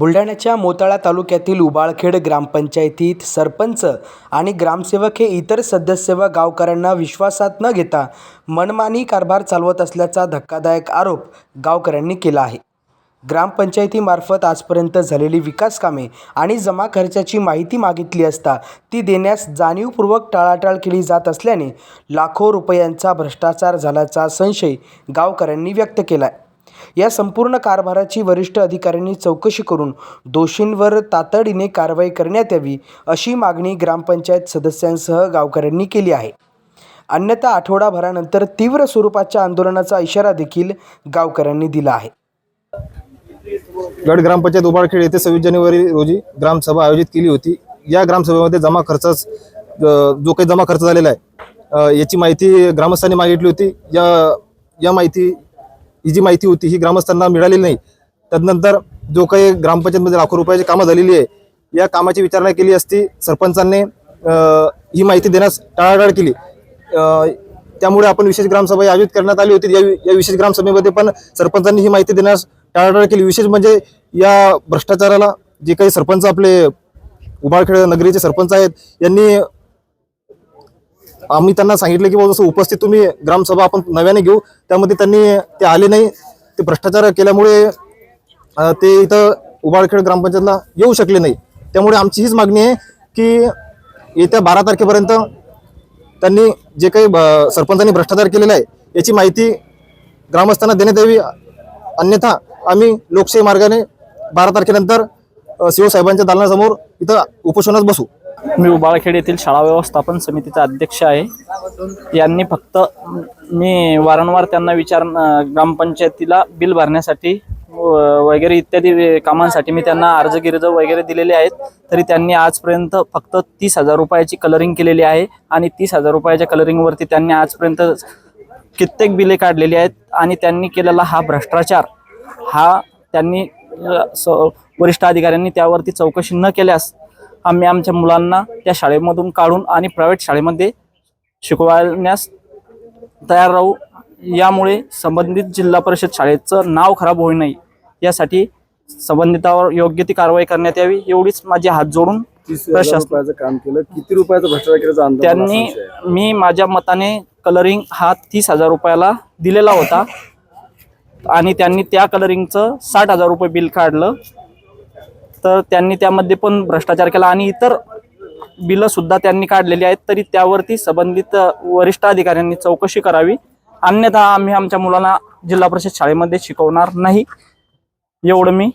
बुलढाण्याच्या मोताळा तालुक्यातील उबाळखेड ग्रामपंचायतीत सरपंच आणि ग्रामसेवक हे इतर सदस्य व गावकऱ्यांना विश्वासात न घेता मनमानी कारभार चालवत असल्याचा धक्कादायक आरोप गावकऱ्यांनी केला आहे। ग्रामपंचायतीमार्फत आजपर्यंत झालेली विकास कामे आणि जमा खर्चाची माहिती मागितली असता ती देण्यास जाणीवपूर्वक टाळाटाळ केली जात असल्याने लाखो रुपयांचा भ्रष्टाचार झाल्याचा संशय गावकऱ्यांनी व्यक्त केला आहे। या संपूर्ण कारभाराची वरिष्ठ अधिकाऱ्यांनी चौकशी करून दोषींवर तातडीने कारवाई करण्यात यावी अशी मागणी ग्रामपंचायत सदस्यांसह गावकऱ्यांनी केली आहे। अन्यथा आठवडाभरानंतर तीव्र स्वरूपाच्या आंदोलनाचा इशारा देखील गावकऱ्यांनी दिला आहे। गड ग्रामपंचायत उबाळखेड येथे 26 जानेवारी रोजी ग्रामसभा आयोजित केली होती। या ग्रामसभेमध्ये जमा खर्च जो काही जमा खर्च झालेला आहे याची माहिती ग्रामस्थांनी मागितली होती। ही जी माहिती होती ही ग्रामस्थांना मिळालेली नाही। तदनंतर जो काही ग्रामपंचायतमध्ये लाखो रुपयाची कामं झालेली आहे या कामाची विचारणा केली असती सरपंचांनी ही माहिती देण्यास टाळाटाळ केली। त्यामुळे आपण विशेष ग्रामसभा आयोजित करण्यात आली होती। या विशेष ग्रामसभेमध्ये पण सरपंचांनी ही माहिती देण्यास टाळाटाळ केली। विशेष म्हणजे या भ्रष्टाचाराला जे काही सरपंच आपले उबाळखेड नगरीचे सरपंच आहेत यांनी आम्ही त्यांना सांगितले की जसं उपस्थित तुम्ही ग्रामसभा आपण नव्याने घेऊ, त्यामध्ये ते आले नाही। ते भ्रष्टाचार केल्यामुळे ते इथं उबाळखेड ग्रामपंचायतला येऊ शकले नाही। त्यामुळे आमची हीच मागणी आहे की येत्या 12 तारखेपर्यंत त्यांनी जे काही सरपंचांनी भ्रष्टाचार केलेला आहे याची माहिती ग्रामस्थांना देण्यात यावी। अन्यथा आम्ही लोकशाही मार्गाने 12 तारखेनंतर सीओ साहेबांच्या दालनासमोर इथं उपोषणास बसू। मी उबाळखेड येथील शाळा व्यवस्थापन समितीचा अध्यक्ष आहे। यांनी फक्त मी वारंवार त्यांना ग्रामपंचायतीला बिल भरण्यासाठी वगैरे इत्यादी कामांसाठी मी त्यांना अर्ज वगैरे दिलेले आहेत, तरी त्यांनी आजपर्यंत फक्त 30,000 रुपयाची कलरिंग केलेली आहे आणि 30,000 रुपयाच्या कलरिंगवरती त्यांनी आजपर्यंत कित्येक बिले काढलेली आहेत। आणि त्यांनी केलेला हा भ्रष्टाचार त्यांनी वरिष्ठ अधिकाऱ्यांनी त्यावरती चौकशी न केल्यास आम्ही आमच्या मुलांना त्या शाळेमधून काढून आणि प्रायव्हेट शाळेमध्ये शिकवण्यास तयार राहू। यामुळे संबंधित जिल्हा परिषद शाळेचं नाव खराब होऊ नये यासाठी संबंधितावर योग्य ती कारवाई करण्यात यावी एवढीच माझे हात जोडून प्रशासनाचं काम केलं। किती रुपयाचा भ्रष्टाचार केल्याचा अंदाज त्यांनी मी माझ्या मताने कलरिंग हा 30,000 रुपयाला दिलेला होता आणि त्यांनी त्या कलरिंगचं 60,000 रुपये बिल काढलं। तर त्यांनी त्यामध्ये पण भ्रष्टाचार केला आणि इतर बिलं सुद्धा त्यांनी काढलेली आहेत, तरी त्यावरती संबंधित वरिष्ठ अधिकाऱ्यांनी चौकशी करावी। अन्यथा आम्ही आमच्या मुलांना जिल्हा परिषद शाळेमध्ये शिकवणार नाही एवढं मी